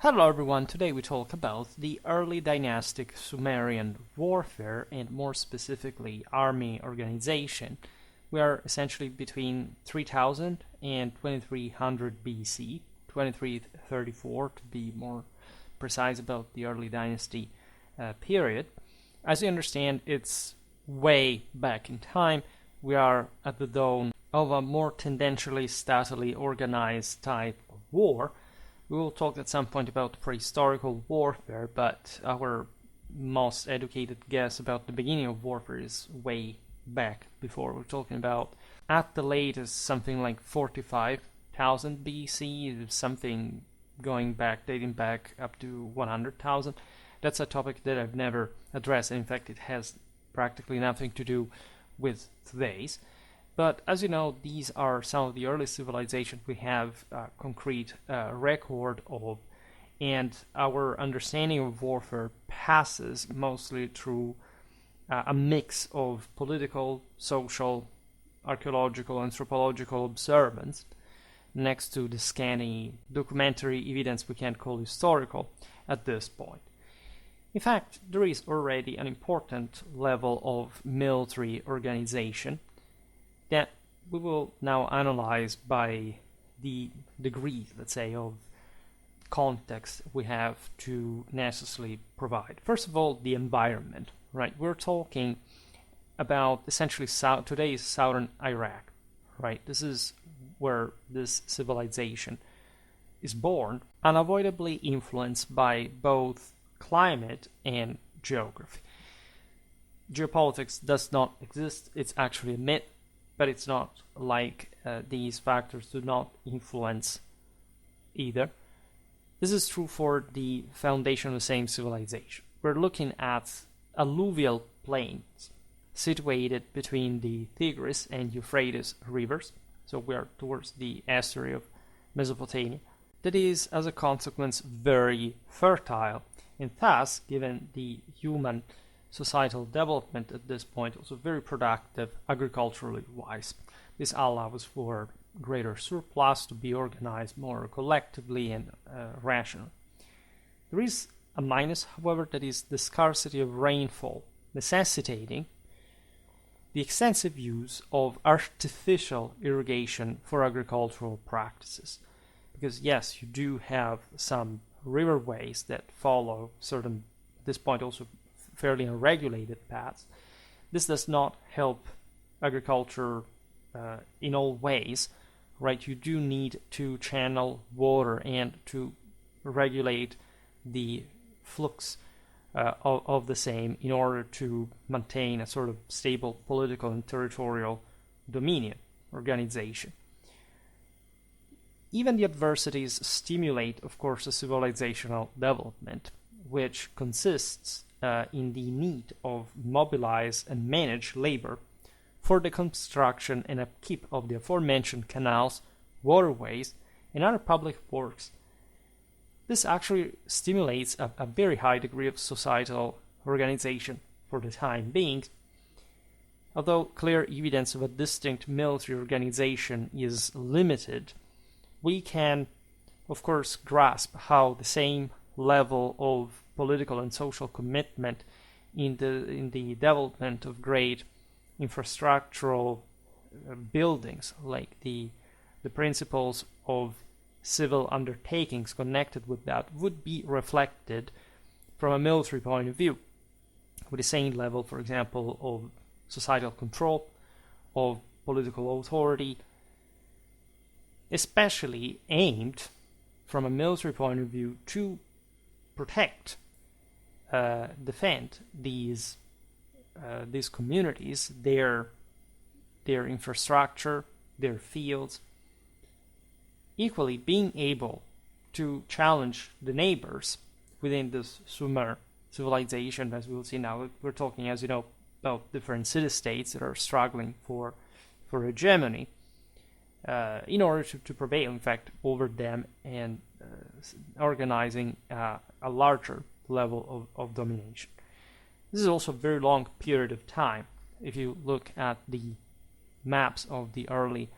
Hello everyone, today we talk about the early dynastic Sumerian warfare and more specifically army organization. We are essentially between 3000 and 2300 BC, 2334 to be more precise about the early dynasty period. As you understand, it's way back in time. We are at the dawn of a more tendentially statally organized type of war. We will talk at some point about prehistorical warfare, but our most educated guess about the beginning of warfare is way back before. We're talking about, at the latest, something like 45,000 BC, something dating back up to 100,000. That's a topic that I've never addressed. In fact, it has practically nothing to do with today's. But as you know, these are some of the early civilizations we have a concrete record of, and our understanding of warfare passes mostly through a mix of political, social, archaeological, anthropological observance, next to the scanty documentary evidence we can't call historical at this point. In fact, there is already an important level of military organization that we will now analyze by the degree, let's say, of context we have to necessarily provide. First of all, the environment, right? We're talking about essentially today's southern Iraq, right? This is where this civilization is born, unavoidably influenced by both climate and geography. Geopolitics does not exist, it's actually a myth. But it's not like these factors do not influence either. This is true for the foundation of the same civilization. We're looking at alluvial plains situated between the Tigris and Euphrates rivers, so we are towards the estuary of Mesopotamia, that is, as a consequence, very fertile, and thus, given the human societal development at this point, also very productive agriculturally wise. This allows for greater surplus to be organized more collectively and rationally. There is a minus, however, that is the scarcity of rainfall, necessitating the extensive use of artificial irrigation for agricultural practices. Because yes, you do have some riverways that follow certain, at this point also fairly unregulated paths. This does not help agriculture in all ways, right? You do need to channel water and to regulate the flux of the same in order to maintain a sort of stable political and territorial dominion organization. Even the adversities stimulate, of course, a civilizational development, which consists in the need of mobilize and manage labor for the construction and upkeep of the aforementioned canals, waterways, and other public works. This actually stimulates a very high degree of societal organization for the time being, although clear evidence of a distinct military organization is limited. We can, of course, grasp how the same level of political and social commitment in the development of great infrastructural buildings, like the principles of civil undertakings connected with that, would be reflected from a military point of view, with the same level, for example, of societal control, of political authority, especially aimed from a military point of view to protect, defend these communities, their infrastructure, their fields. Equally, being able to challenge the neighbors within this Sumer civilization, as we will see now. We're talking, as you know, about different city-states that are struggling for hegemony in order to prevail, in fact, over them and organizing a larger level of domination. This is also a very long period of time. If you look at the maps of the early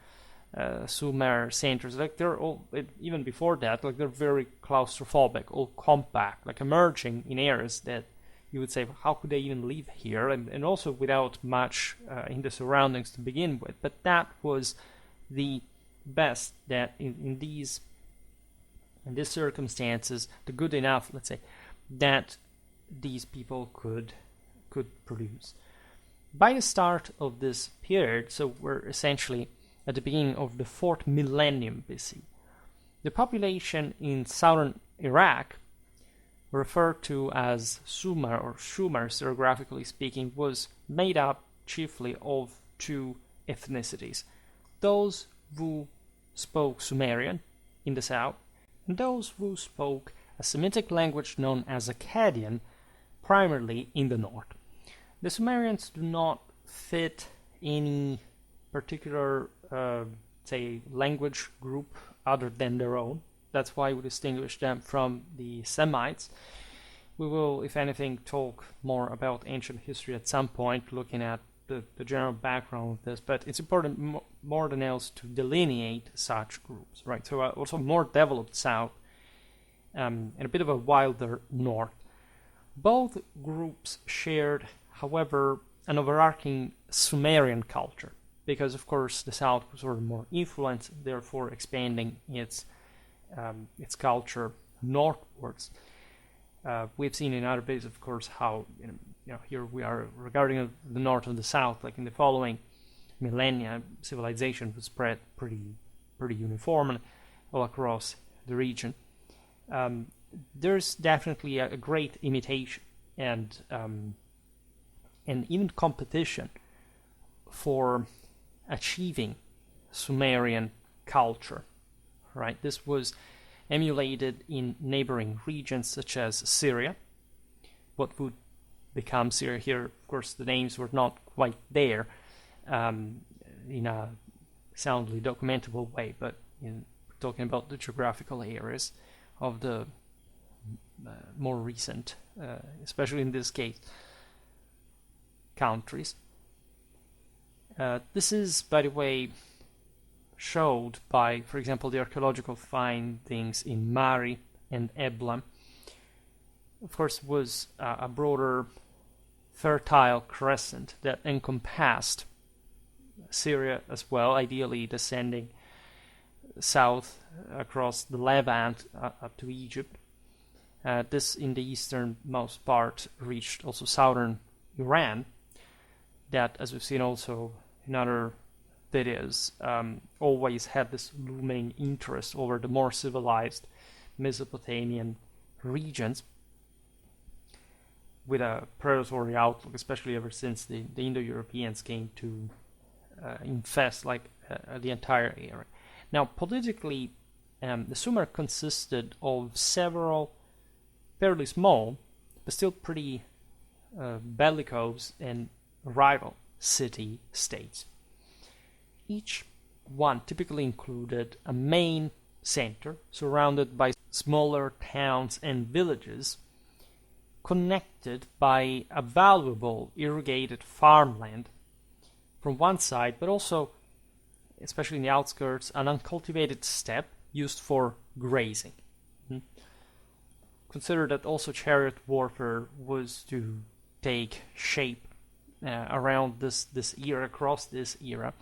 Sumer centers, like they're all, even before that, like they're very claustrophobic, all compact, like emerging in areas that you would say, how could they even live here? And also without much in the surroundings to begin with. But that was the best that in these circumstances, the good enough, let's say, that these people could produce. By the start of this period, so we're essentially at the beginning of the 4th millennium BC, the population in southern Iraq, referred to as Sumer or Shumers, geographically speaking, was made up chiefly of 2 ethnicities. Those who spoke Sumerian in the south, and those who spoke a Semitic language known as Akkadian, primarily in the north. The Sumerians do not fit any particular, say, language group other than their own. That's why we distinguish them from the Semites. We will, if anything, talk more about ancient history at some point, looking at the general background of this, but it's important more than else to delineate such groups, right? So also more developed south and a bit of a wilder north. Both groups shared, however, an overarching Sumerian culture, because of course the south was sort of more influenced, therefore expanding its culture northwards. We've seen in other bits, of course, how here we are regarding the north and the south, like in the following millennia, civilization was spread pretty uniformly all across the region. There's definitely a great imitation and even competition for achieving Sumerian culture, right? This was emulated in neighboring regions such as Syria, what would become Syria here. Of course, the names were not quite there in a soundly documentable way, but talking about the geographical areas of the more recent, especially in this case, countries. This is, by the way, showed by, for example, the archaeological findings in Mari and Ebla. Of course, was a broader, fertile crescent that encompassed Syria as well, ideally descending south across the Levant up to Egypt. This, in the easternmost part, reached also southern Iran, that, as we've seen also in other videos, always had this looming interest over the more civilized Mesopotamian regions, with a predatory outlook, especially ever since the Indo-Europeans came to infest the entire area. Now, politically, the Sumer consisted of several fairly small, but still pretty bellicose and rival city-states. Each one typically included a main center surrounded by smaller towns and villages, connected by a valuable irrigated farmland from one side, but also, especially in the outskirts, an uncultivated steppe used for grazing. Consider that also chariot warfare was to take shape around this era, across this era,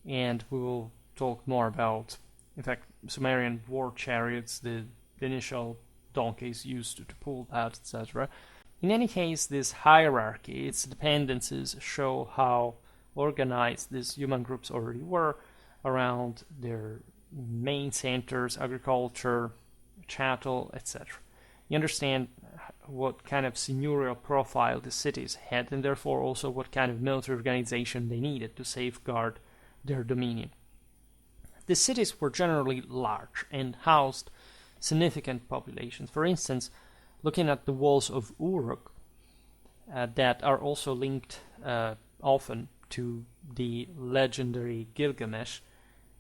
and we will talk more about, in fact, Sumerian war chariots, the initial donkeys used to pull that, etc. In any case, this hierarchy, its dependencies, show how organized these human groups already were around their main centers, agriculture, chattel, etc. You understand what kind of seigneurial profile the cities had, and therefore also what kind of military organization they needed to safeguard their dominion. The cities were generally large and housed significant populations. For instance, looking at the walls of Uruk, that are also linked often to the legendary Gilgamesh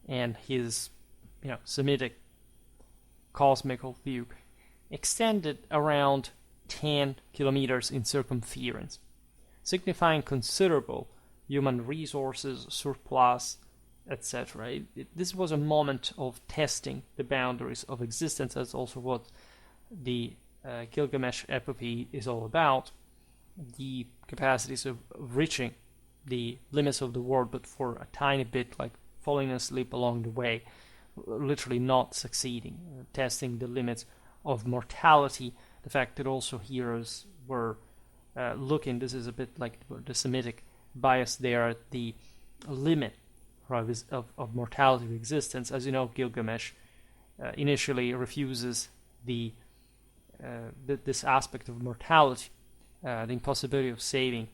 and his Semitic cosmical view, extended around 10 kilometers in circumference, signifying considerable human resources surplus etc. This was a moment of testing the boundaries of existence. That's also what the Gilgamesh epopee is all about. The capacities of reaching the limits of the world, but for a tiny bit, like falling asleep along the way, literally not succeeding, testing the limits of mortality. The fact that also heroes were looking, this is a bit like the Semitic bias there, at the limit of mortality of existence. As you know, Gilgamesh initially refuses this aspect of mortality, the impossibility of saving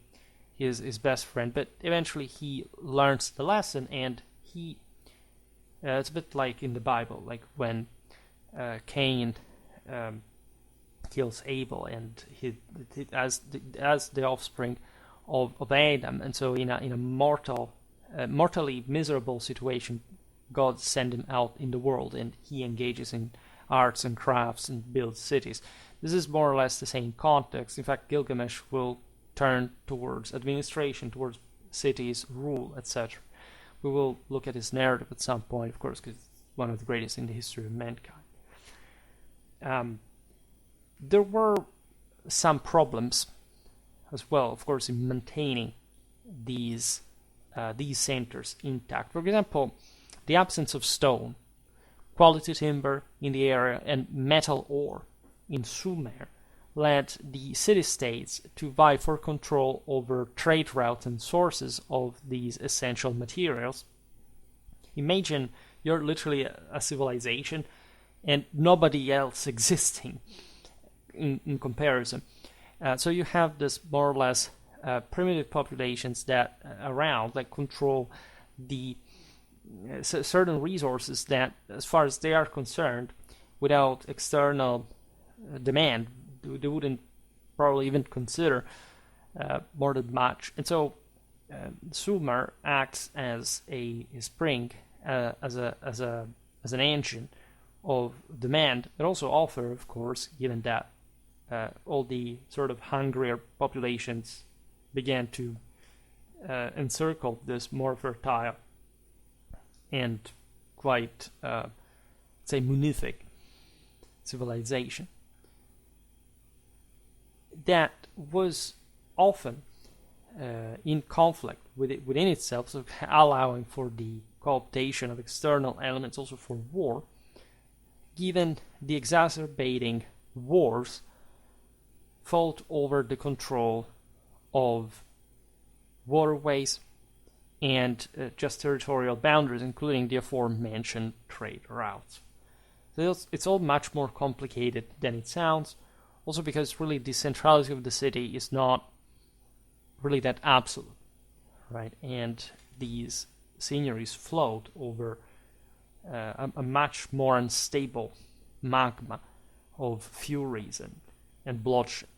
his best friend, but eventually he learns the lesson, and he it's a bit like in the Bible, like when Cain kills Abel, and he as the offspring of Adam, and so in a mortally miserable situation, God sent him out in the world, and he engages in arts and crafts and builds cities. This is more or less the same context. In fact, Gilgamesh will turn towards administration, towards cities, rule, etc. We will look at his narrative at some point, of course, because it's one of the greatest in the history of mankind. There were some problems as well, of course, in maintaining these centers intact. For example, the absence of stone, quality timber in the area, and metal ore in Sumer led the city-states to vie for control over trade routes and sources of these essential materials. Imagine you're literally a civilization and nobody else existing in comparison. So you have this more or less primitive populations that around, like, control the certain resources that, as far as they are concerned, without external demand, they wouldn't probably even consider more than much. And so Sumer acts as a spring, as an engine of demand, but also offer, of course, given that all the sort of hungrier populations began to encircle this more fertile and quite, say, munific civilization. That was often in conflict within itself, so allowing for the cooptation of external elements also for war, given the exacerbating wars fought over the control of waterways and just territorial boundaries, including the aforementioned trade routes. So it's all much more complicated than it sounds, also because really the centrality of the city is not really that absolute, right? And these seigneuries float over a much more unstable magma of furies and bloodshed.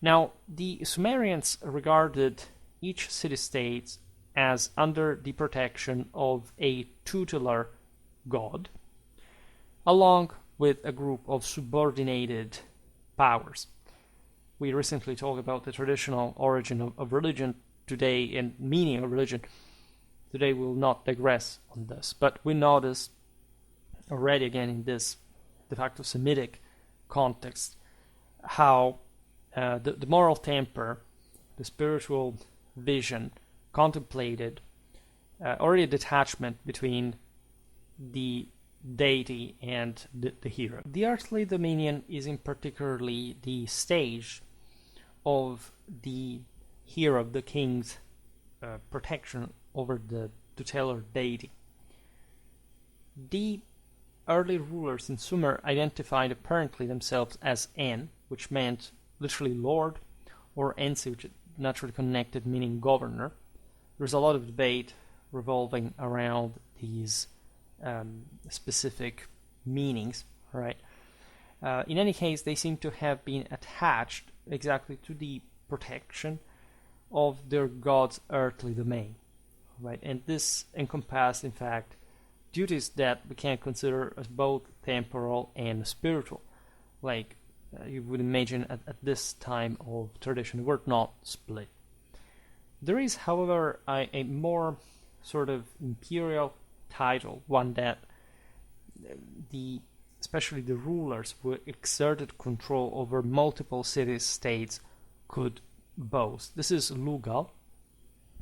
Now, the Sumerians regarded each city-state as under the protection of a tutelar god, along with a group of subordinated powers. We recently talked about the traditional origin of religion today and meaning of religion. Today we will not digress on this, but we notice already again in this de facto Semitic context how the moral temper, the spiritual vision contemplated already a detachment between the deity and the hero. The earthly dominion is in particularly the stage of the hero, the king's protection over the tutelar deity. The early rulers in Sumer identified apparently themselves as En, which meant literally lord, or Ensi, which is naturally connected, meaning governor. There's a lot of debate revolving around these specific meanings, right? In any case, they seem to have been attached exactly to the protection of their god's earthly domain, right? And this encompassed, in fact, duties that we can consider as both temporal and spiritual, like you would imagine at this time of tradition, were not split. There is, however, a more sort of imperial title, one that especially the rulers who exerted control over multiple city-states could boast. This is Lugal,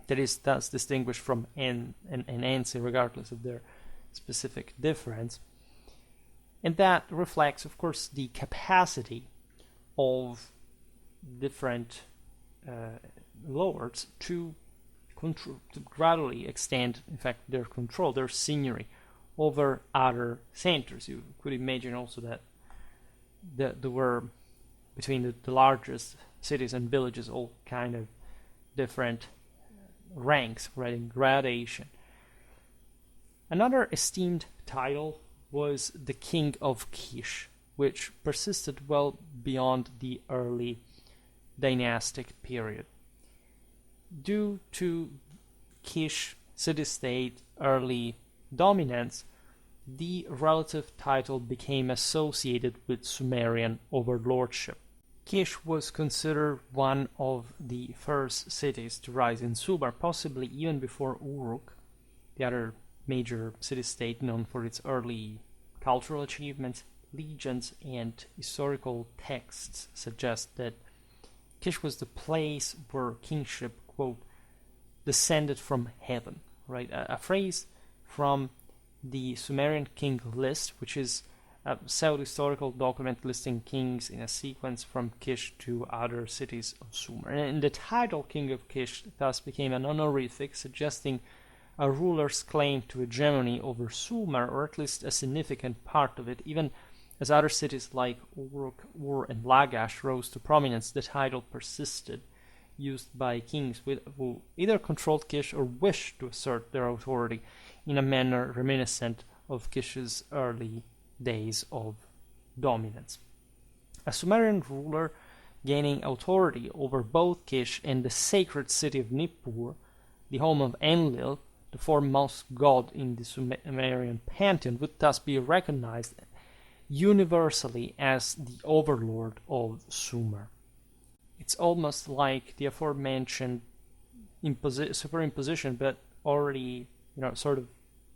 that is thus distinguished from N and Ensi, regardless of their specific difference. And that reflects, of course, the capacity of different lords to gradually extend, in fact, their control, their seigneury over other centers. You could imagine also that there were, between the largest cities and villages, all kind of different ranks, right, in gradation. Another esteemed title was the King of Kish, which persisted well beyond the early dynastic period. Due to Kish city-state early dominance, the relative title became associated with Sumerian overlordship. Kish was considered one of the first cities to rise in Sumer, possibly even before Uruk, the other major city-state known for its early cultural achievements. Legends and historical texts suggest that Kish was the place where kingship, quote, descended from heaven, right? A phrase from the Sumerian king list, which is a pseudo-historical document listing kings in a sequence from Kish to other cities of Sumer. And the title King of Kish thus became an honorific, suggesting a ruler's claim to hegemony over Sumer, or at least a significant part of it. Even as other cities like Uruk, Ur, and Lagash rose to prominence, the title persisted, used by kings who either controlled Kish or wished to assert their authority in a manner reminiscent of Kish's early days of dominance. A Sumerian ruler gaining authority over both Kish and the sacred city of Nippur, the home of Enlil, the foremost god in the Sumerian pantheon, would thus be recognized universally as the overlord of Sumer. It's almost like the aforementioned superimposition, but already, sort of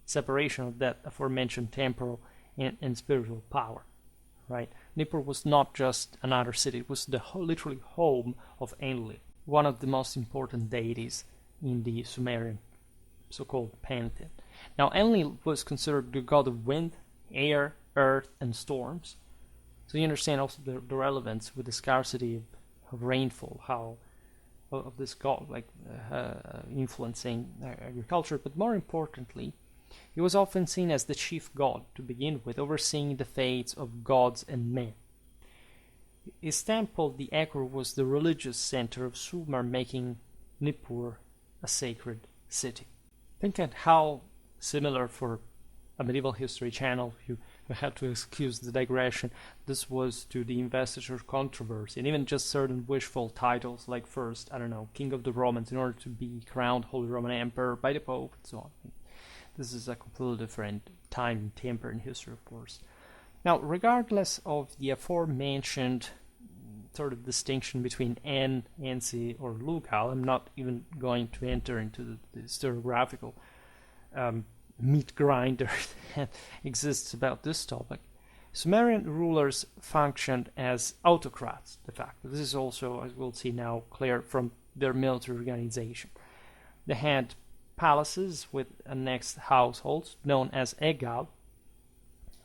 separation of that aforementioned temporal and spiritual power, right? Nippur was not just another city; it was the literally home of Enlil, one of the most important deities in the Sumerian so-called pantheon. Now, Enlil was considered the god of wind, air, earth, and storms. So you understand also the relevance with the scarcity of rainfall, how of this god influencing agriculture. But more importantly, he was often seen as the chief god to begin with, overseeing the fates of gods and men. His temple, the Ekkur, was the religious center of Sumer, making Nippur a sacred city. Think at how similar, for a medieval history channel, you had to excuse the digression, this was to the investiture controversy, and even just certain wishful titles like first, King of the Romans in order to be crowned Holy Roman Emperor by the Pope, and so on. This is a completely different time and temper in history, of course. Now, regardless of the aforementioned sort of distinction between Ensi, or Lugal, I'm not even going to enter into the historiographical meat grinder that exists about this topic. Sumerian rulers functioned as autocrats, de facto. This is also, as we'll see now, clear from their military organization. They had palaces with annexed households known as egal,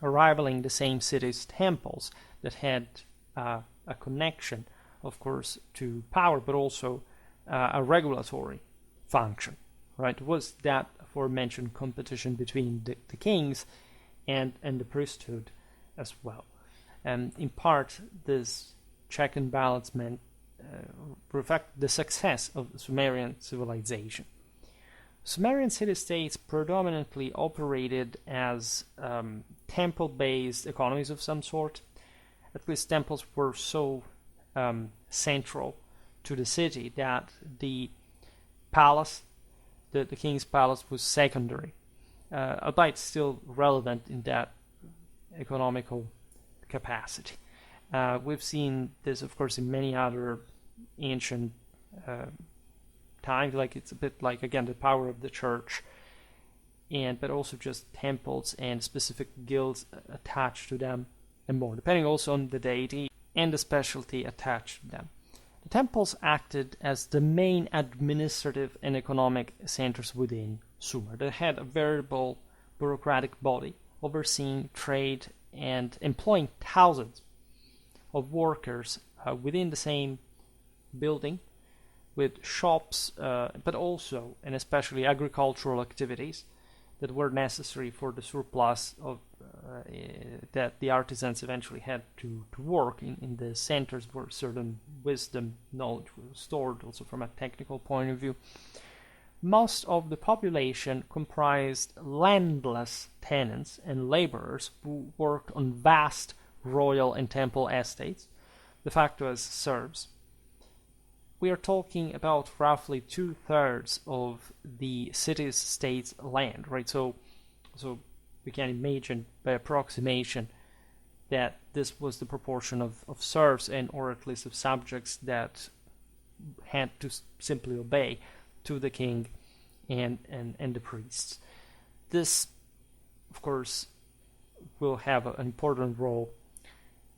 rivaling the same city's temples that had a connection, of course, to power, but also a regulatory function. Right? It was that aforementioned competition between the kings and the priesthood as well. And in part, this check and balance meant reflect the success of the Sumerian civilization. Sumerian city-states predominantly operated as temple-based economies of some sort. At least temples were so central to the city that the palace, the king's palace, was secondary, albeit still relevant in that economical capacity. We've seen this, of course, in many other ancient times. Like it's a bit like, again, the power of the church but also just temples and specific guilds attached to them, and more, depending also on the deity and the specialty attached to them. The temples acted as the main administrative and economic centers within Sumer. They had a veritable bureaucratic body overseeing trade and employing thousands of workers within the same building, with shops, but also and especially agricultural activities that were necessary for the surplus of that the artisans eventually had to work in the centers where certain wisdom, knowledge was stored, also from a technical point of view. Most of the population comprised landless tenants and laborers who worked on vast royal and temple estates, de facto as serfs. We are talking about roughly 2/3 of the city-state's land, right? So we can imagine by approximation that this was the proportion of serfs and or at least of subjects that had to simply obey to the king and the priests. This, of course, will have an important role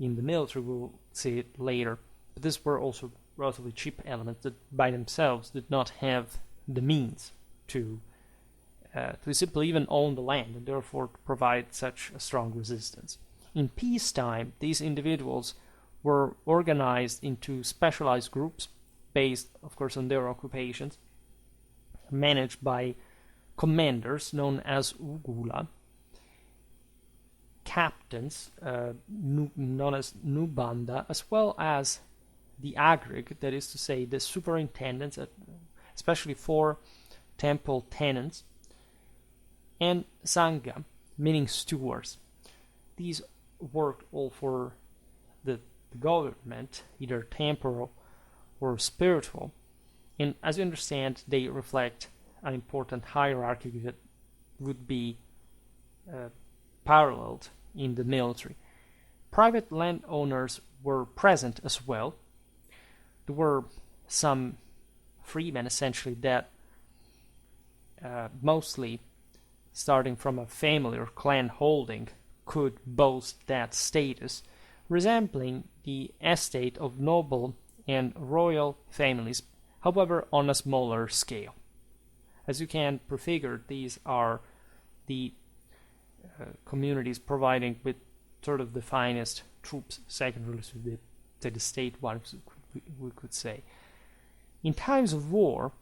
in the military. We'll see it later. But these were also relatively cheap elements that by themselves did not have the means to simply even own the land and therefore provide such a strong resistance. In peacetime, these individuals were organized into specialized groups based, of course, on their occupations, managed by commanders known as ugula, captains known as nubanda, as well as the agrig, that is to say the superintendents, especially for temple tenants, and sangha, meaning stewards. These worked all for the government, either temporal or spiritual, and as you understand, they reflect an important hierarchy that would be paralleled in the military. Private landowners were present as well. There were some freemen, essentially, that mostly starting from a family or clan holding could boast that status, resembling the estate of noble and royal families, however on a smaller scale. As you can prefigure, these are the communities providing with sort of the finest troops, secondarily to the state ones, we could say. In times of war,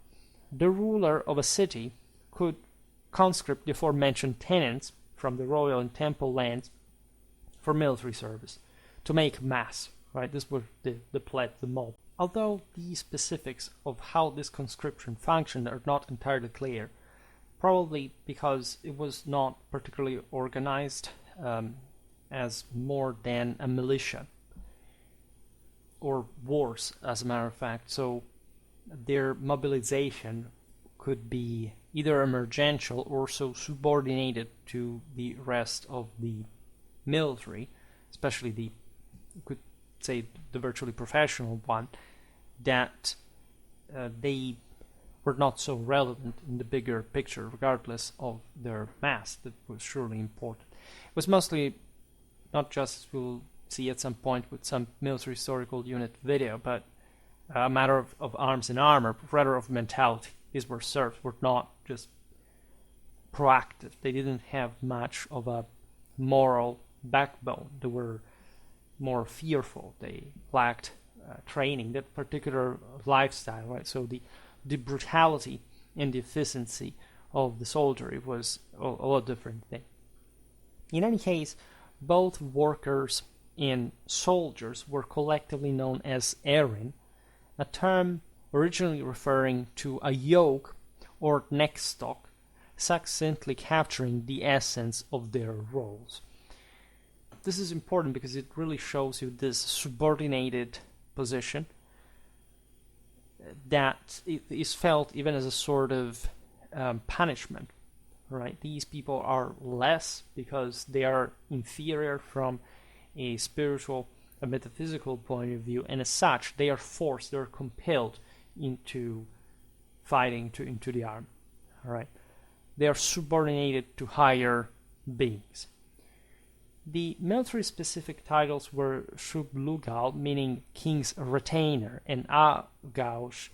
the ruler of a city could conscript the aforementioned tenants from the royal and temple lands for military service to make mass, right? This was the plebe, the mob. Although the specifics of how this conscription functioned are not entirely clear, probably because it was not particularly organized as more than a militia, or worse, as a matter of fact. So their mobilization could be either emergential or so subordinated to the rest of the military, especially the, you could say, the virtually professional one, that they were not so relevant in the bigger picture, regardless of their mass. That was surely important. It was mostly, not just as we'll see at some point with some military historical unit video, but a matter of arms and armor, but rather of mentality. These were serfs, were not just proactive. They didn't have much of a moral backbone. They were more fearful. They lacked training, that particular lifestyle, right? So the brutality and the efficiency of the soldiery was a lot different thing. In any case, both workers and soldiers were collectively known as erin, a term originally referring to a yoke or neck stock, succinctly capturing the essence of their roles. This is important because it really shows you this subordinated position that is felt even as a sort of punishment, right? These people are less because they are inferior from a spiritual, a metaphysical point of view, and as such, they are forced, they are compelled into fighting into the army, all right? they are subordinated to higher beings. The military-specific titles were Shub-Lugal, meaning king's retainer, and Agaush,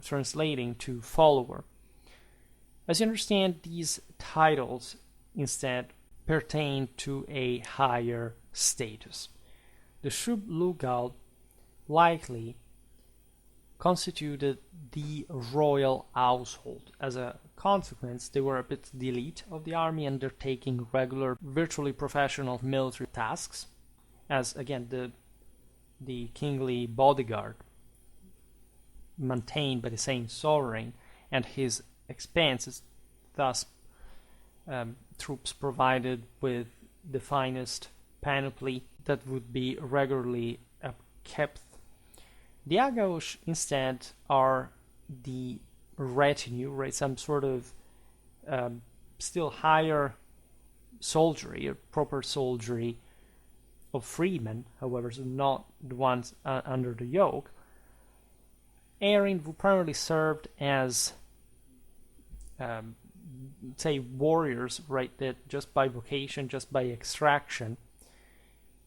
translating to follower. As you understand, these titles instead pertain to a higher status. The Shub-Lugal likely constituted the royal household. As a consequence, they were a bit the elite of the army, undertaking regular, virtually professional military tasks, as again the kingly bodyguard maintained by the same sovereign and his expenses, thus troops provided with the finest panoply that would be regularly kept. The Agaush instead are the retinue, right? Some sort of still higher soldiery, or proper soldiery of freedmen, however, so not the ones under the yoke. Erin, who primarily served as, say, warriors, right? That just by vocation, just by extraction,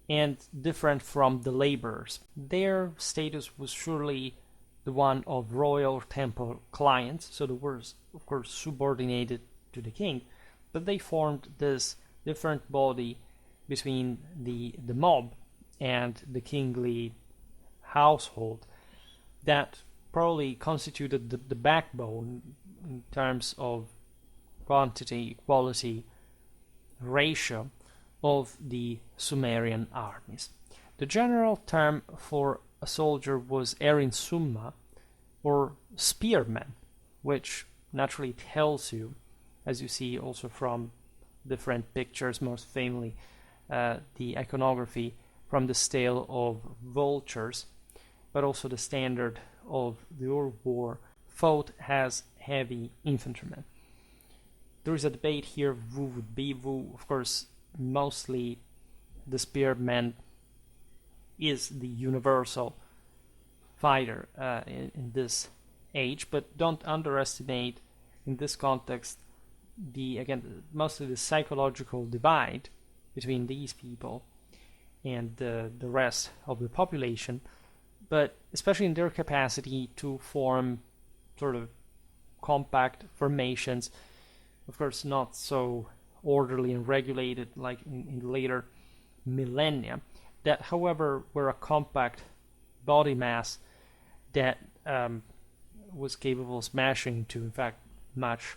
and different from the laborers. Their status was surely the one of royal temple clients, so they were, of course, subordinated to the king, but they formed this different body between the mob and the kingly household that probably constituted the backbone in terms of quantity, quality, ratio of the Sumerian armies. The general term for a soldier was Erin Summa, or spearman, which naturally tells you, as you see also from different pictures, most famously the iconography from the stele of vultures, but also the standard of the Ur war, fought as heavy infantrymen. There is a debate here who would be who. Of course, mostly the spearman is the universal fighter in this age, but don't underestimate in this context mostly the psychological divide between these people and the rest of the population, but especially in their capacity to form sort of compact formations, of course not so orderly and regulated like in later millennia, that however were a compact body mass that was capable of smashing to in fact much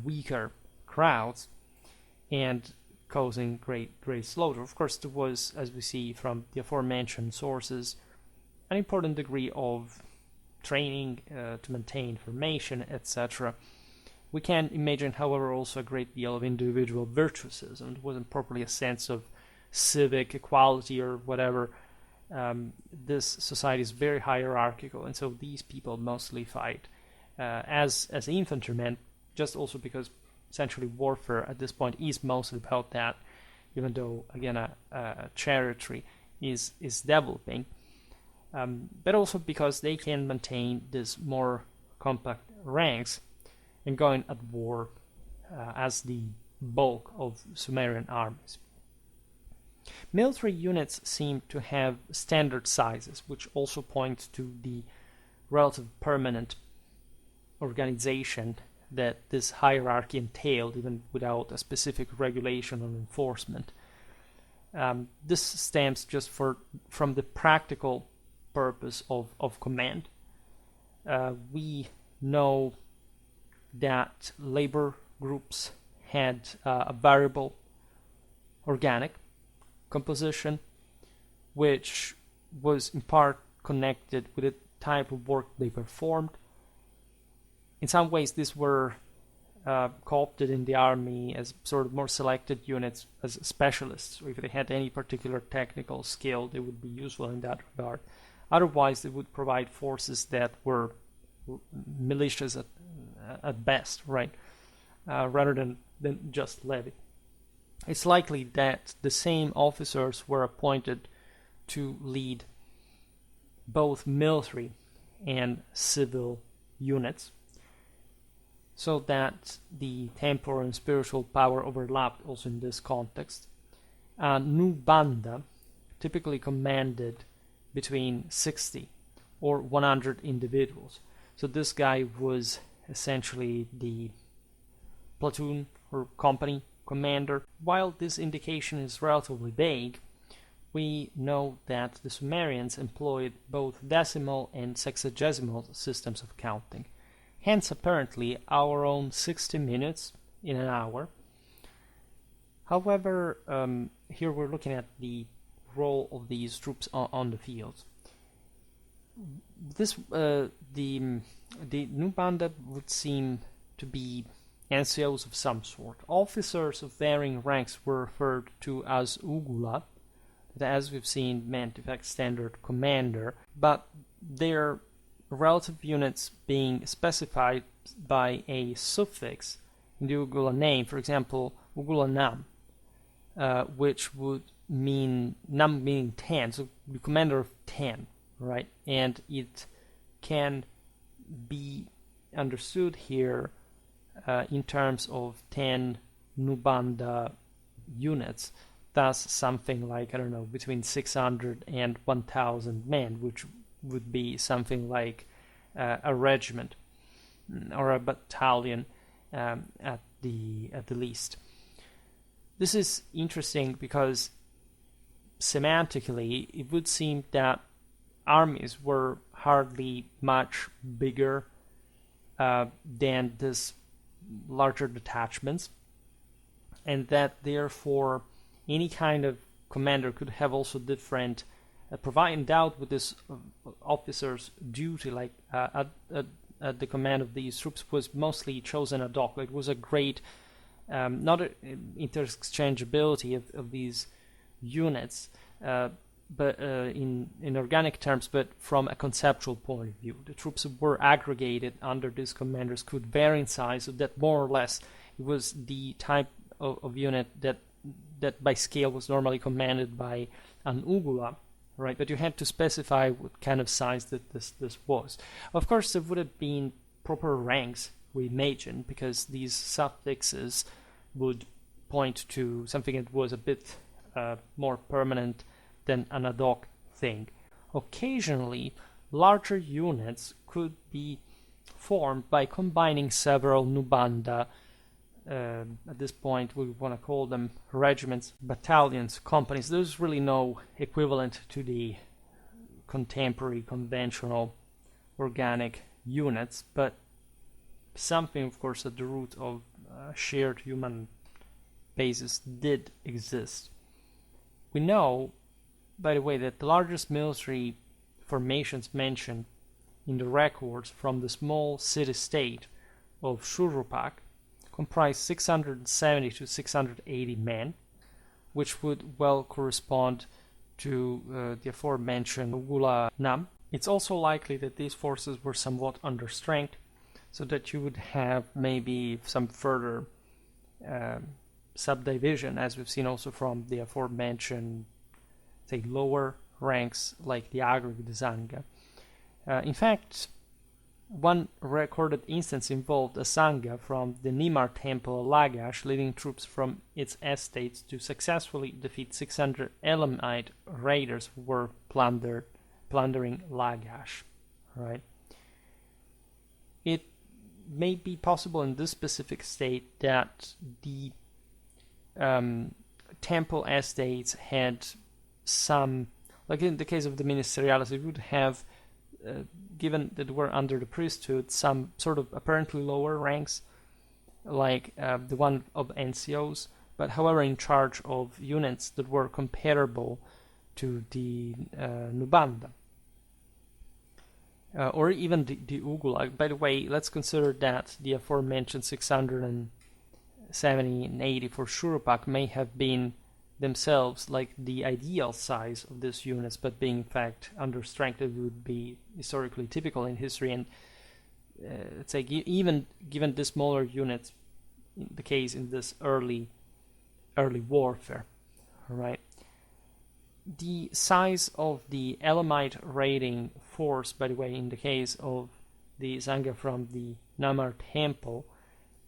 weaker crowds and causing great slaughter. Of course, there was, as we see from the aforementioned sources, an important degree of training to maintain formation, etc. We can imagine, however, also a great deal of individual virtuosism. It wasn't properly a sense of civic equality or whatever. This society is very hierarchical, and so these people mostly fight as infantrymen, just also because essentially warfare at this point is mostly about that, even though, again, a chariotry is developing. But also because they can maintain this more compact ranks and going at war as the bulk of Sumerian armies. Military units seem to have standard sizes, which also points to the relative permanent organization that this hierarchy entailed, even without a specific regulation or enforcement. This stems just from the practical purpose of command. We know that labor groups had a variable organic composition, which was in part connected with the type of work they performed. In some ways, these were co-opted in the army as sort of more selected units as specialists. So if they had any particular technical skill, they would be useful in that regard. Otherwise, they would provide forces that were militias at best, right? Rather than just levy. It's likely that the same officers were appointed to lead both military and civil units. so that the temporal and spiritual power overlapped also in this context. Nubanda typically commanded between 60 or 100 individuals. So this guy was essentially the platoon or company commander. While this indication is relatively vague, we know that the Sumerians employed both decimal and sexagesimal systems of counting. Hence, apparently, our own 60 minutes in an hour. However, here we're looking at the role of these troops on the field. The Nubanda would seem to be NCOs of some sort. Officers of varying ranks were referred to as Ugula, that, as we've seen, meant in fact standard commander, but their relative units being specified by a suffix in the Ugula name, for example, Ugula Nam, which would mean Nam meaning 10, so the commander of 10, right? And it can be understood here in terms of 10 Nubanda units, thus something like, I don't know, between 600 and 1,000 men, which would be something like a regiment or a battalion at the least. This is interesting because semantically it would seem that armies were hardly much bigger than these larger detachments, and that therefore any kind of commander could have also different endowed with this officer's duty, like at the command of these troops was mostly chosen ad hoc. It was a great not interchangeability of these units, but in organic terms, but from a conceptual point of view. The troops were aggregated under these commanders, could vary in size, so that more or less it was the type of unit that by scale was normally commanded by an Ugula, right? But you had to specify what kind of size that this was. Of course, there would have been proper ranks, we imagine, because these suffixes would point to something that was a bit more permanent than an ad hoc thing. Occasionally, larger units could be formed by combining several Nubanda. At this point, we want to call them regiments, battalions, companies. There's really no equivalent to the contemporary, conventional, organic units, but something, of course, at the root of shared human basis did exist. We know, by the way, that the largest military formations mentioned in the records from the small city-state of Schwerpunkt comprise 670 to 680 men, which would well correspond to the aforementioned Ugula Nam. It's also likely that these forces were somewhat understrength, so that you would have maybe some further subdivision, as we've seen also from the aforementioned, say, lower ranks like the Agri, the Zanga. In fact, one recorded instance involved a Sangha from the Nimar temple of Lagash leading troops from its estates to successfully defeat 600 Elamite raiders who were plundering Lagash. Right? It may be possible in this specific state that the temple estates had some, like in the case of the ministeriales, it would have given that were under the priesthood, some sort of apparently lower ranks, like the one of NCOs, but however in charge of units that were comparable to the Nubanda. Or even the Ugula. By the way, let's consider that the aforementioned 670 and 80 for Shurupak may have been themselves like the ideal size of these units, but being in fact understrength would be historically typical in history, and let's say even given the smaller units, in the case in this early warfare, right? The size of the Elamite raiding force, by the way, in the case of the Zanga from the Namar temple,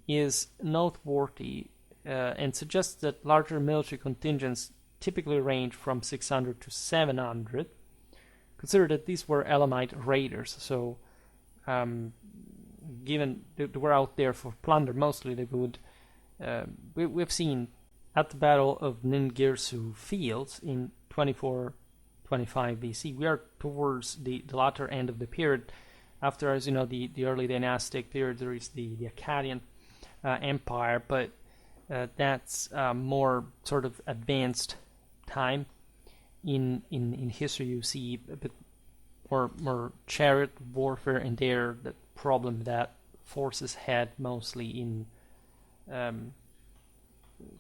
is noteworthy and suggests that larger military contingents typically range from 600 to 700. Consider that these were Elamite raiders, so given they were out there for plunder, mostly they would. We've seen at the Battle of Ningirsu Fields in 2425 BC. We are towards the latter end of the period. After, as you know, the early dynastic period, there is the Akkadian Empire, but that's more sort of advanced time in history. You see a bit more chariot warfare, and there the problem that forces had mostly in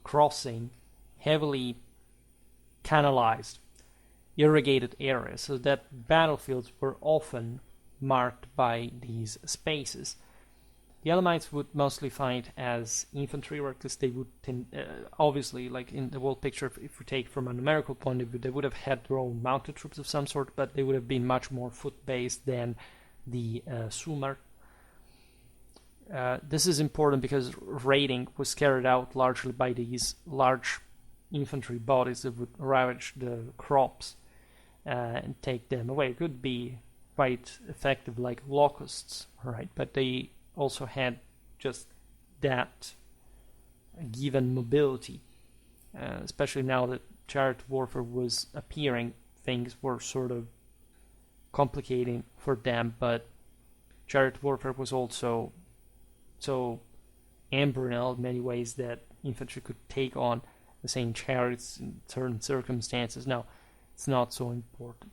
crossing heavily canalized, irrigated areas, so that battlefields were often marked by these spaces. The Elamites would mostly fight as infantry workers. They would obviously, like in the world picture, if we take from a numerical point of view, they would have had their own mounted troops of some sort, but they would have been much more foot-based than the Sumer. This is important because raiding was carried out largely by these large infantry bodies that would ravage the crops and take them away. It could be quite effective, like locusts, right? But they also had just that given mobility, especially now that chariot warfare was appearing. Things were sort of complicating for them, but chariot warfare was also so embryonal in many ways that infantry could take on the same chariots in certain circumstances. Now, it's not so important.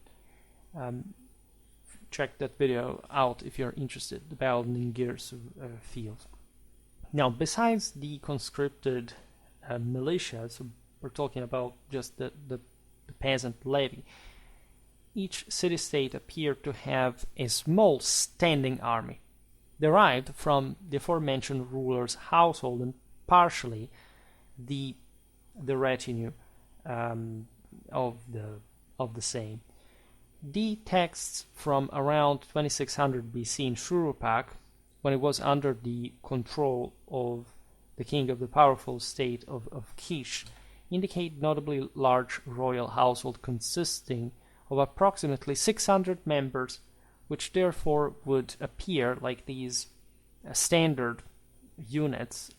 Check that video out if you're interested about Ningirsu Field. Now, besides the conscripted militia, so we're talking about just the peasant levy, each city-state appeared to have a small standing army, derived from the aforementioned ruler's household and partially the retinue of the same. The texts from around 2600 BC in Shuruppak, when it was under the control of the king of the powerful state of Kish, indicate notably large royal household consisting of approximately 600 members, which therefore would appear like these standard units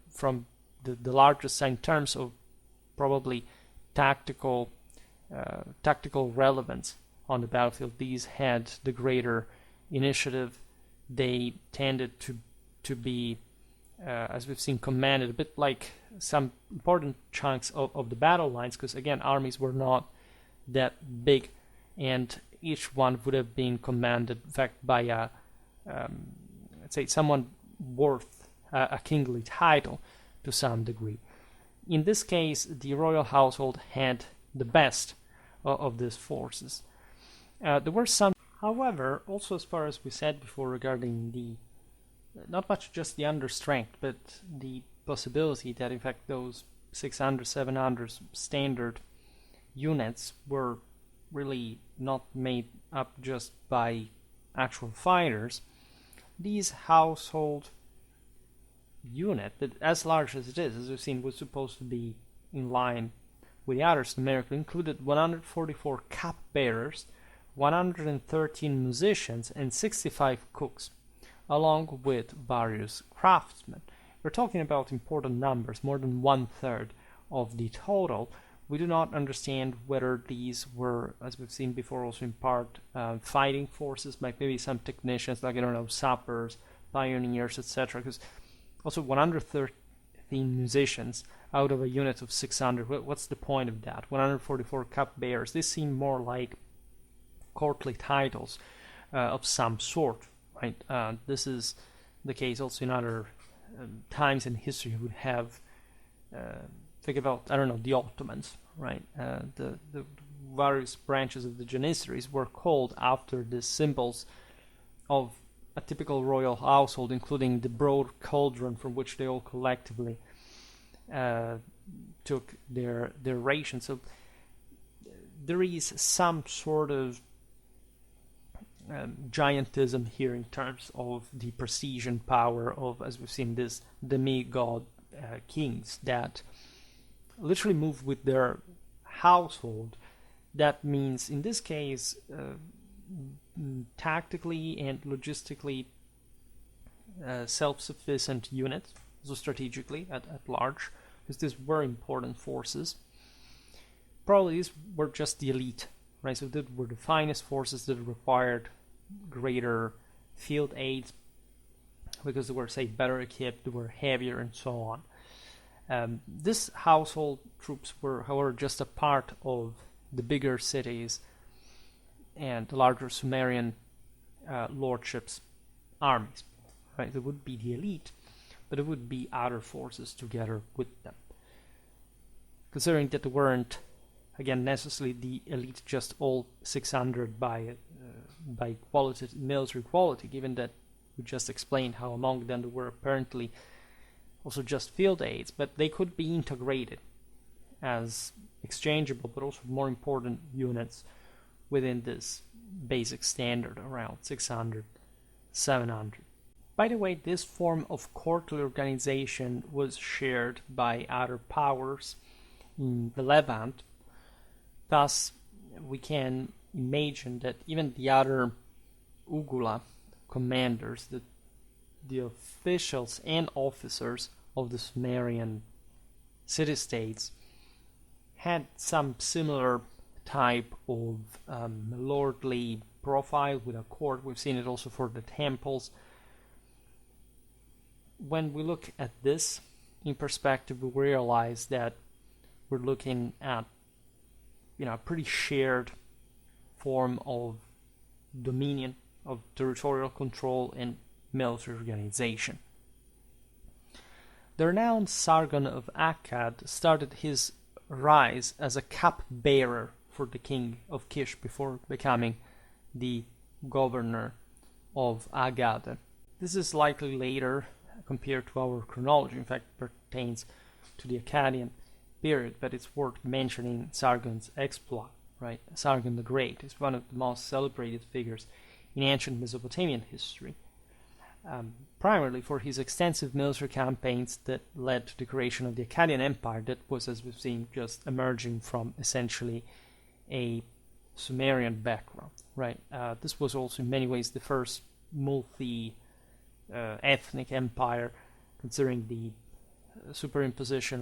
from the largest in terms of probably tactical relevance on the battlefield. These had the greater initiative. They tended to be, as we've seen, commanded a bit like some important chunks of the battle lines, because again, armies were not that big, and each one would have been commanded, in fact, by a let's say someone worth a kingly title to some degree. In this case, the royal household had the best of these forces. There were some, however, also as far as we said before regarding the, not much just the understrength, but the possibility that in fact those 600, 700 standard units were really not made up just by actual fighters. These household unit, that as large as it is, as we've seen, was supposed to be in line with the others numerically, included 144 cupbearers, 113 musicians, and 65 cooks, along with various craftsmen. We're talking about important numbers, more than 1/3 of the total. We do not understand whether these were, as we've seen before, also in part fighting forces, like maybe some technicians, like, I don't know, sappers, pioneers, etc. Because also 113 musicians out of a unit of 600, what's the point of that? 144 cupbearers, these seem more like courtly titles of some sort, right? This is the case also in other times in history. You would have, think about, I don't know, the Ottomans, right? The various branches of the Janissaries were called after the symbols of a typical royal household, including the broad cauldron from which they all collectively took their ration. So there is some sort of giantism here in terms of the prestige and power of, as we've seen, this demigod kings that literally move with their household. That means, in this case, tactically and logistically self-sufficient units, so strategically at large, because these were important forces. Probably these were just the elite, right? So they were the finest forces that required greater field aids because they were, say, better equipped, they were heavier, and so on. This household troops were, however, just a part of the bigger cities and the larger Sumerian lordships' armies, right? They would be the elite, but it would be other forces together with them. Considering that they weren't, again, necessarily the elite, just all 600 by military quality, given that we just explained how among them there were apparently also just field aids, but they could be integrated as exchangeable but also more important units within this basic standard around 600, 700. By the way, this form of courtly organization was shared by other powers in the Levant. Thus, we can imagine that even the other Ugula commanders, the officials and officers of the Sumerian city-states, had some similar type of lordly profile with a court. We've seen it also for the temples. When we look at this in perspective, we realize that we're looking at a pretty shared form of dominion, of territorial control and military organization. The renowned Sargon of Akkad started his rise as a cup-bearer for the king of Kish before becoming the governor of Agade. This is likely later compared to our chronology, in fact pertains to the Akkadian period, but it's worth mentioning Sargon's exploit, right? Sargon the Great is one of the most celebrated figures in ancient Mesopotamian history, primarily for his extensive military campaigns that led to the creation of the Akkadian Empire that was, as we've seen, just emerging from essentially a Sumerian background, right? This was also in many ways the first multi-ethnic empire, considering the superimposition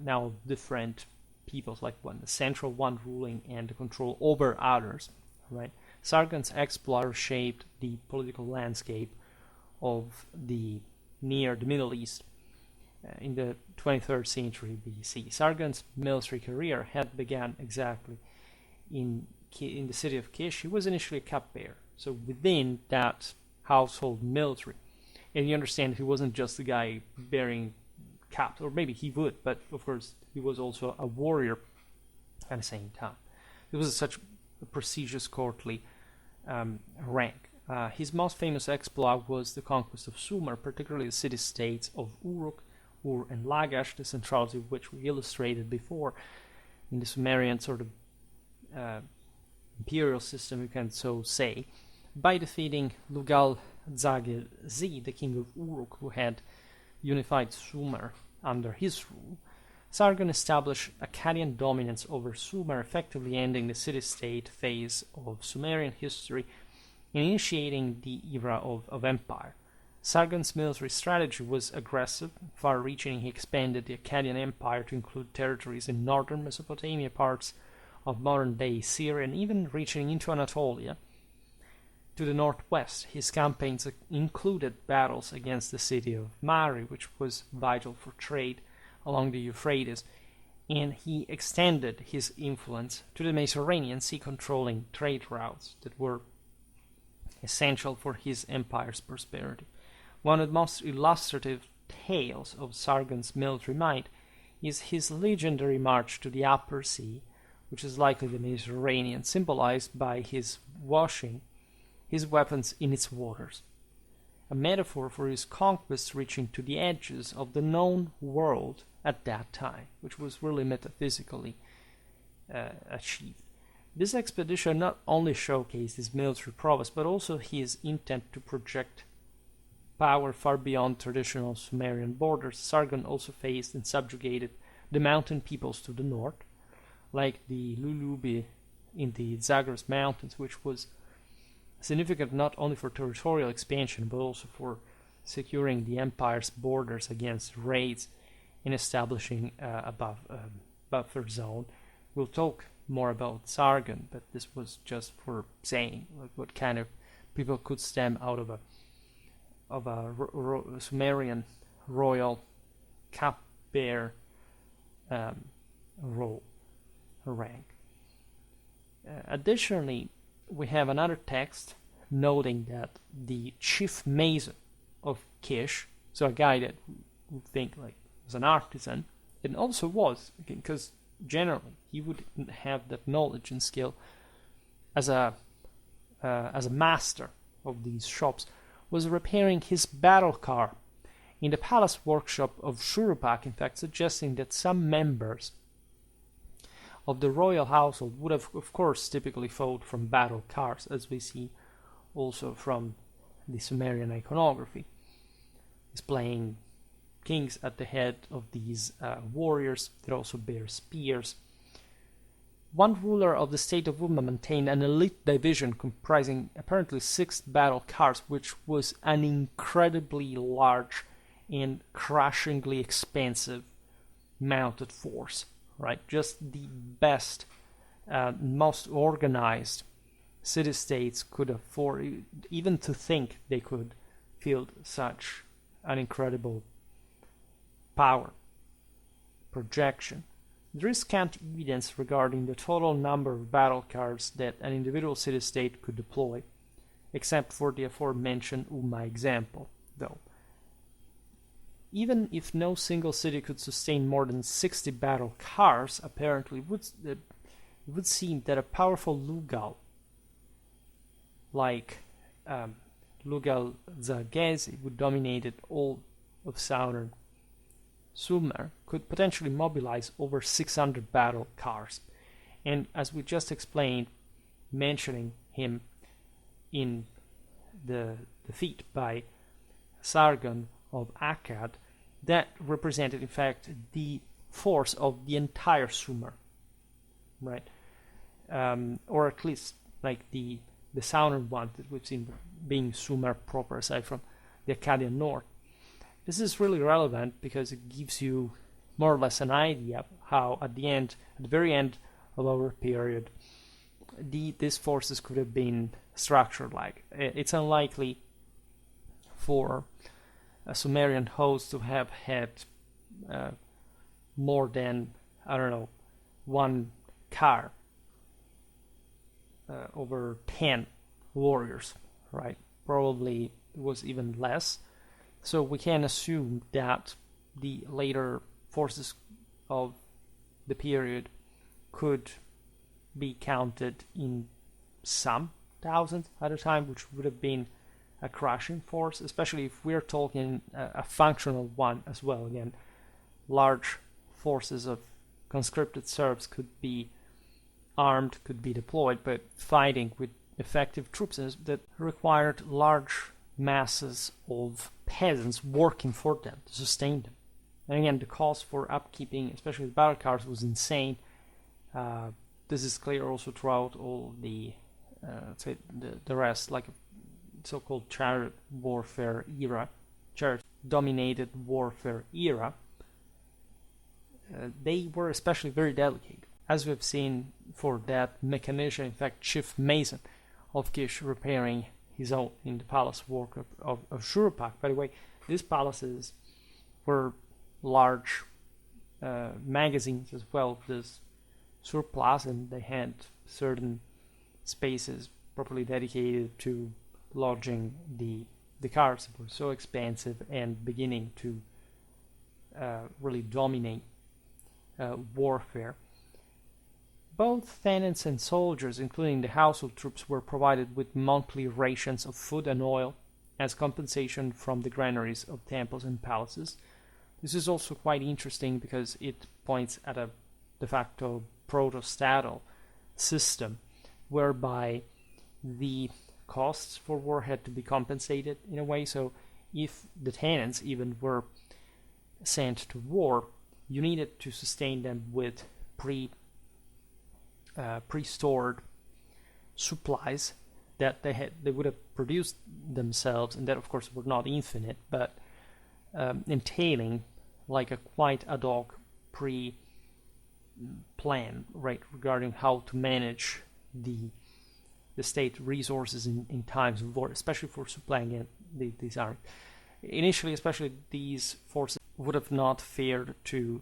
now of different peoples, like the central one ruling and the control over others, right? Sargon's exploit shaped the political landscape of the Middle East in the 23rd century BC. Sargon's military career had begun exactly in the city of Kish. He was initially a cupbearer, so within that household military. And you understand he wasn't just a guy bearing caps, or maybe he would, but of course he was also a warrior at the same time. It was such a prestigious courtly rank. His most famous exploit was the conquest of Sumer, particularly the city-states of Uruk, Ur, and Lagash, the centrality of which we illustrated before in the Sumerian sort of imperial system, you can so say, by defeating Lugal-Zagel-Zi, the king of Uruk, who had unified Sumer under his rule. Sargon established Akkadian dominance over Sumer, effectively ending the city-state phase of Sumerian history and initiating the era of empire. Sargon's military strategy was aggressive, far-reaching. He expanded the Akkadian Empire to include territories in northern Mesopotamia, parts of modern-day Syria, and even reaching into Anatolia. To the northwest, his campaigns included battles against the city of Mari, which was vital for trade along the Euphrates, and he extended his influence to the Mediterranean Sea, controlling trade routes that were essential for his empire's prosperity. One of the most illustrative tales of Sargon's military might is his legendary march to the Upper Sea, which is likely the Mediterranean, symbolized by his washing his weapons in its waters, a metaphor for his conquests reaching to the edges of the known world at that time, which was really metaphysically achieved. This expedition not only showcased his military prowess, but also his intent to project power far beyond traditional Sumerian borders. Sargon also faced and subjugated the mountain peoples to the north, like the Lulubi in the Zagros Mountains, which was significant not only for territorial expansion, but also for securing the empire's borders against raids and establishing a buffer zone. We'll talk more about Sargon, but this was just for saying like what kind of people could stem out of a Sumerian royal cupbearer rank. Additionally, we have another text noting that the chief mason of Kish, so a guy that would think like was an artisan, and also was, because generally he wouldn't have that knowledge and skill as a master of these shops, was repairing his battle car in the palace workshop of Shurupak, in fact suggesting that some members of the royal household would have, of course, typically fought from battle cars, as we see also from the Sumerian iconography, displaying kings at the head of these warriors that also bear spears. One ruler of the state of Umma maintained an elite division comprising apparently 6 battle cars, which was an incredibly large and crushingly expensive mounted force, right? Just the best, most organized city-states could afford, even to think they could field such an incredible power projection. There is scant evidence regarding the total number of battle cars that an individual city-state could deploy, except for the aforementioned Umma example, though. Even if no single city could sustain more than 60 battle cars, apparently it would seem that a powerful Lugal, like Lugal Zagezi, who dominated all of southern Sumer, could potentially mobilize over 600 battle cars. And as we just explained, mentioning him in the defeat by Sargon of Akkad, that represented in fact the force of the entire Sumer, right? Or at least like the southern one that we've seen being Sumer proper, aside from the Akkadian north. This is really relevant because it gives you more or less an idea of how at the very end of our period, these forces could have been structured like. It's unlikely for a Sumerian host to have had more than, I don't know, one car over 10 warriors, right? Probably it was even less. So we can assume that the later forces of the period could be counted in some thousands at a time, which would have been a crushing force, especially if we're talking a functional one as well. Again, large forces of conscripted serfs could be armed, could be deployed, but fighting with effective troops that required large masses of peasants working for them to sustain them. And again, the cost for upkeeping, especially the battle cars, was insane. This is clear also throughout all the rest, like so-called chariot warfare era, chariot-dominated warfare era. They were especially very delicate, as we've seen for that mechanician, in fact, chief mason of Kish, repairing his own in the palace work of Shurupak. By the way, these palaces were large magazines as well, this surplus, and they had certain spaces properly dedicated to lodging the cars that were so expensive and beginning to really dominate warfare. Both tenants and soldiers, including the household troops, were provided with monthly rations of food and oil as compensation from the granaries of temples and palaces. This is also quite interesting because it points at a de facto proto-statal system whereby the costs for war had to be compensated in a way. So if the tenants even were sent to war, you needed to sustain them with pre-stored supplies that they would have produced themselves, and that of course were not infinite, but entailing like a quite ad hoc pre-plan, right, regarding how to manage the state resources in times of war, especially for supplying these armies. Initially, especially, these forces would have not fared to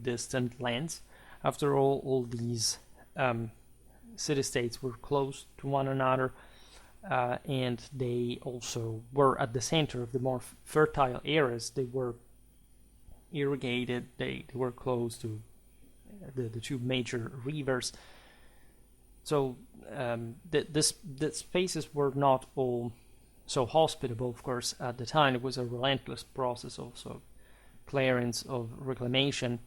distant lands. After all these city-states were close to one another, and they also were at the center of the more fertile areas. They were irrigated, they were close to the two major rivers. So the spaces were not all so hospitable, of course. At the time, it was a relentless process also, clearance of reclamation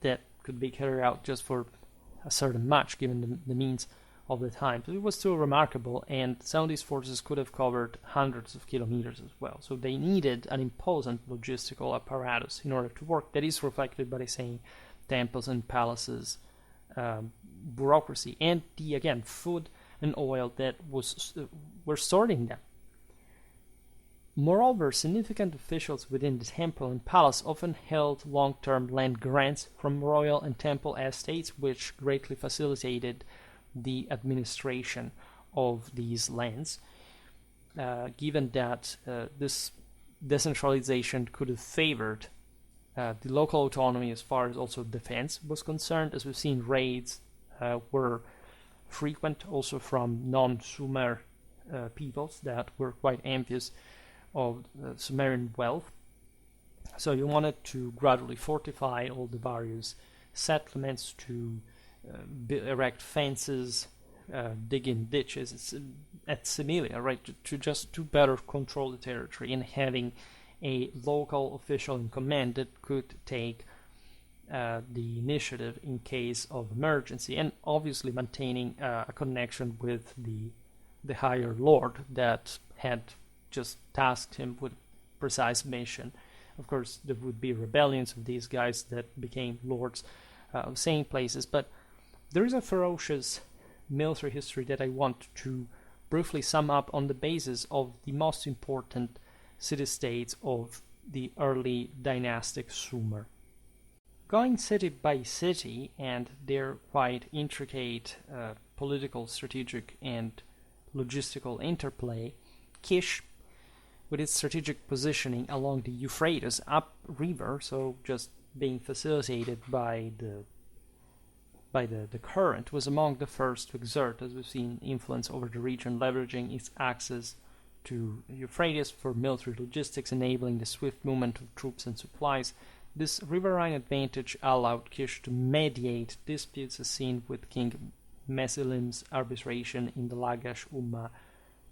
that could be carried out just for a certain much, given the means of the time. So it was still remarkable, and some of these forces could have covered hundreds of kilometers as well. So they needed an imposing logistical apparatus in order to work. That is reflected by the saying temples and palaces, bureaucracy, and the, again, food and oil that were stored in them. Moreover, significant officials within the temple and palace often held long-term land grants from royal and temple estates, which greatly facilitated the administration of these lands, given that this decentralization could have favored the local autonomy as far as also defense was concerned. As we've seen, raids were frequent also from non-Sumer peoples that were quite envious of Sumerian wealth. So you wanted to gradually fortify all the various settlements, to erect fences, dig in ditches, et similia, right, to better control the territory, and having a local official in command that could take the initiative in case of emergency, and obviously maintaining a connection with the higher lord that had just tasked him with precise mission. Of course, there would be rebellions of these guys that became lords of same places, but there is a ferocious military history that I want to briefly sum up on the basis of the most important city-states of the early dynastic Sumer. Going city by city and their quite intricate political, strategic, and logistical interplay, Kish, with its strategic positioning along the Euphrates upriver, so just being facilitated by the current, was among the first to exert, as we've seen, influence over the region, leveraging its access to Euphrates for military logistics, enabling the swift movement of troops and supplies. This riverine advantage allowed Kish to mediate disputes, as seen with King Mesilim's arbitration in the Lagash-Umma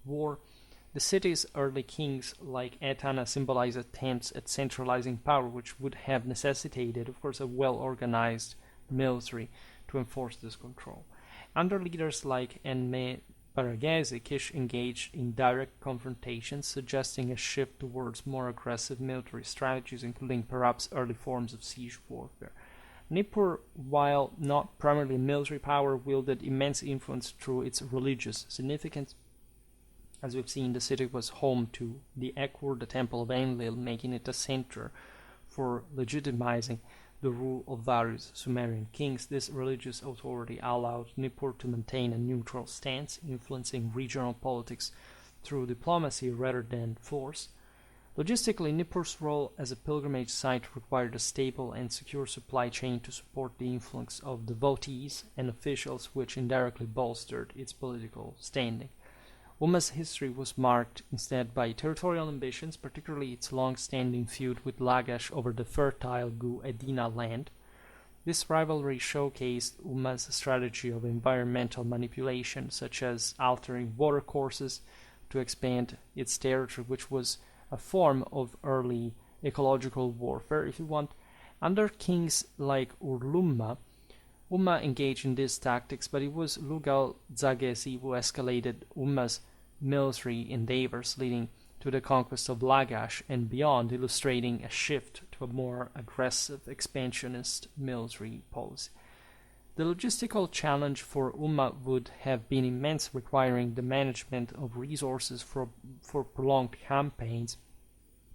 War. The city's early kings, like Etana, symbolized attempts at centralizing power, which would have necessitated, of course, a well-organized military to enforce this control. Under leaders like Enme Baragese, Kish engaged in direct confrontations, suggesting a shift towards more aggressive military strategies, including perhaps early forms of siege warfare. Nippur, while not primarily military power, wielded immense influence through its religious significance. As we've seen, the city was home to the Ekur, the temple of Enlil, making it a center for legitimizing the rule of various Sumerian kings. This religious authority allowed Nippur to maintain a neutral stance, influencing regional politics through diplomacy rather than force. Logistically, Nippur's role as a pilgrimage site required a stable and secure supply chain to support the influx of devotees and officials, which indirectly bolstered its political standing. Umma's history was marked instead by territorial ambitions, particularly its long-standing feud with Lagash over the fertile Gu Edina land. This rivalry showcased Umma's strategy of environmental manipulation, such as altering watercourses to expand its territory, which was a form of early ecological warfare, if you want. Under kings like Urlumma, Umma engaged in these tactics, but it was Lugal-Zagesi who escalated Umma's military endeavors, leading to the conquest of Lagash and beyond, illustrating a shift to a more aggressive expansionist military policy. The logistical challenge for Umma would have been immense, requiring the management of resources for prolonged campaigns,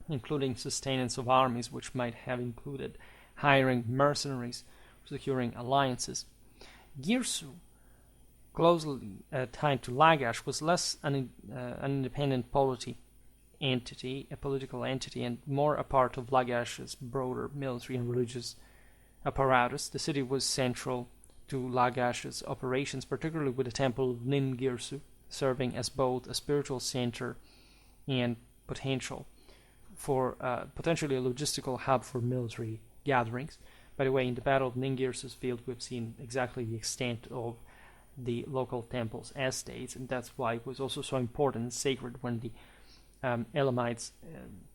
including sustenance of armies, which might have included hiring mercenaries, securing alliances. Girsu, closely tied to Lagash, was less an independent a political entity, and more a part of Lagash's broader military and religious apparatus. The city was central to Lagash's operations, particularly with the temple of Ningirsu serving as both a spiritual center and potentially a logistical hub for military gatherings. By the way, in the Battle of Ningirsu's field, we've seen exactly the extent of the local temples as states, and that's why it was also so important and sacred when the Elamites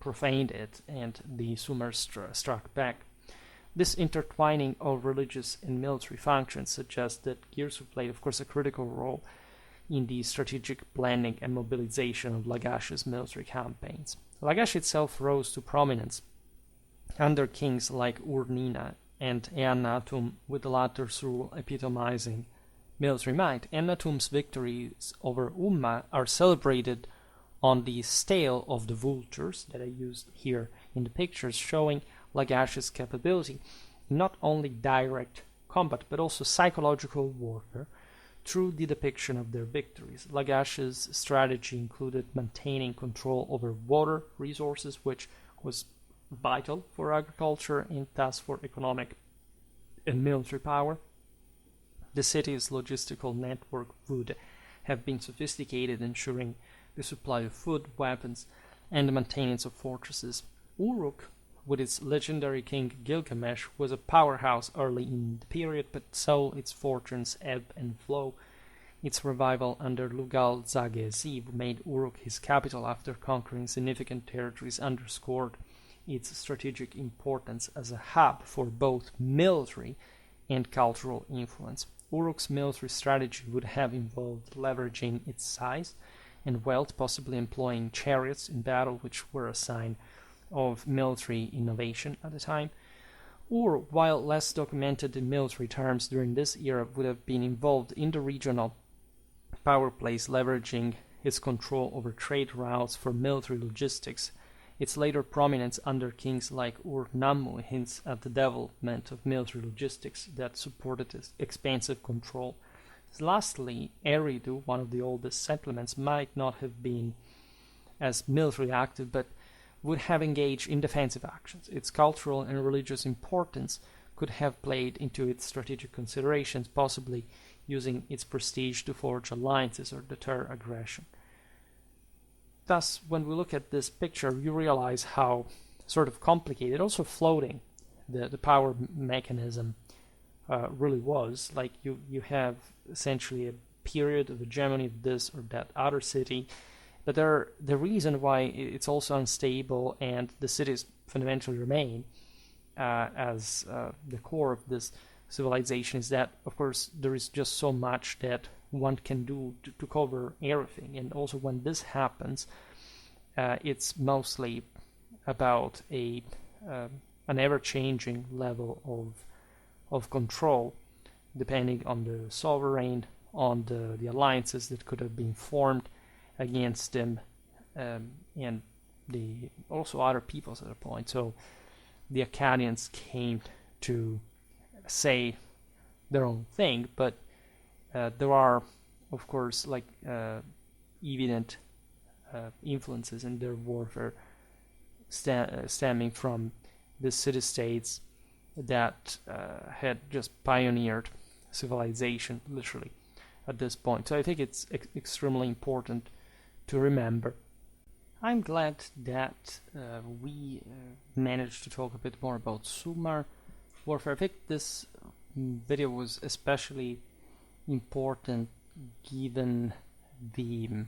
profaned it and the Sumers struck back. This intertwining of religious and military functions suggests that Girsu played, of course, a critical role in the strategic planning and mobilization of Lagash's military campaigns. Lagash itself rose to prominence under kings like Ur-Nina and Eannatum, with the latter's rule epitomizing military might. Eannatum's victories over Umma are celebrated on the stele of the vultures that I used here in the pictures, showing Lagash's capability in not only direct combat but also psychological warfare through the depiction of their victories. Lagash's strategy included maintaining control over water resources, which was vital for agriculture and thus for economic and military power. The city's logistical network would have been sophisticated, ensuring the supply of food, weapons, and the maintenance of fortresses. Uruk, with its legendary king Gilgamesh, was a powerhouse early in the period, but saw its fortunes ebb and flow. Its revival under Lugal-Zagesi made Uruk his capital after conquering significant territories, underscored its strategic importance as a hub for both military and cultural influence. Uruk's military strategy would have involved leveraging its size and wealth, possibly employing chariots in battle, which were a sign of military innovation at the time. Ur, while less documented in military terms during this era, would have been involved in the regional power plays, leveraging its control over trade routes for military logistics. Its later prominence under kings like Ur-Nammu hints at the development of military logistics that supported its expansive control. Lastly, Eridu, one of the oldest settlements, might not have been as military active, but would have engaged in defensive actions. Its cultural and religious importance could have played into its strategic considerations, possibly using its prestige to forge alliances or deter aggression. Thus, when we look at this picture, you realize how sort of complicated, also floating, the power mechanism really was. Like you have essentially a period of hegemony of this or that other city, but the reason why it's also unstable and the cities fundamentally remain as the core of this civilization is that, of course, there is just so much that one can do to cover everything. And also when this happens, it's mostly about an ever-changing level of control, depending on the sovereign, on the alliances that could have been formed against them, and the also other peoples at a point. So the Akkadians came to say their own thing, but there are, of course, like evident influences in their warfare stemming from the city-states that had just pioneered civilization, literally, at this point. So I think it's extremely important to remember. I'm glad that we managed to talk a bit more about Sumer warfare. I think this video was especially important given the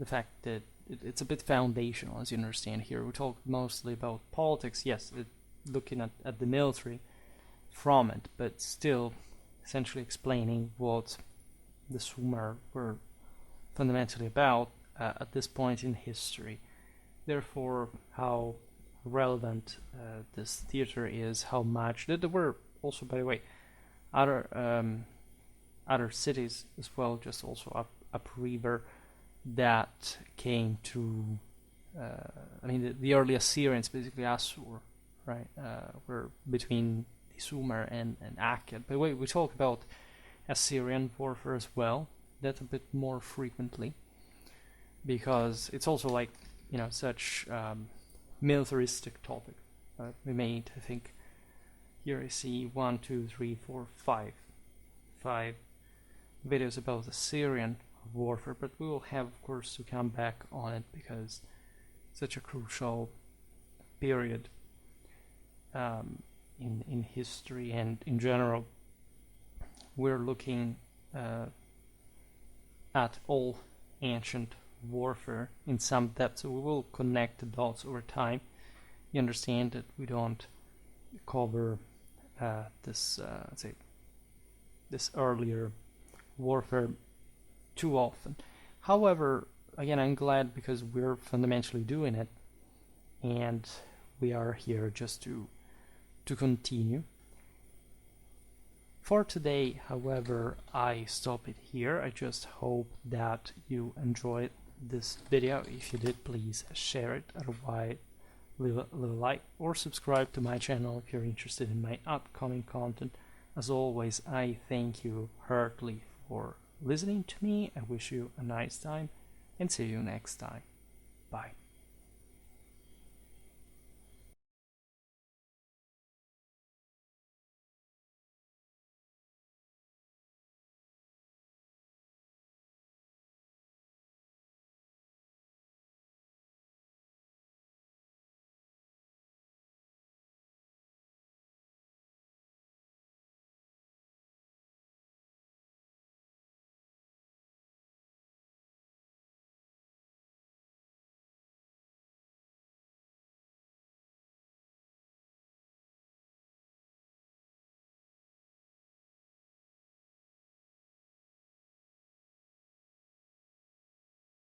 fact that it's a bit foundational, as you understand here. We talked mostly about politics, yes, looking at the military, from it, but still essentially explaining what the Sumer were fundamentally about at this point in history. Therefore, how relevant this theater is, how much there were also, by the way, other cities as well, just also upriver, that came to. I mean, the early Assyrians, basically Assur, right, were between the Sumer and Akkad. By the way, we talk about Assyrian warfare as well, that a bit more frequently, because it's also like, such militaristic topic. We made, I think, here I see 1, 2, 3, 4, 5 videos about Assyrian warfare, but we will have, of course, to come back on it because such a crucial period in history and in general. We're looking at all ancient warfare in some depth, so we will connect the dots over time. You understand that we don't cover this earlier warfare too often. However, again, I'm glad because we're fundamentally doing it, and we are here just to continue. For today, however, I stop it here. I just hope that you enjoyed this video. If you did, please share it. Otherwise, leave a like or subscribe to my channel if you're interested in my upcoming content. As always, I thank you heartily for listening to me. I wish you a nice time and see you next time. Bye.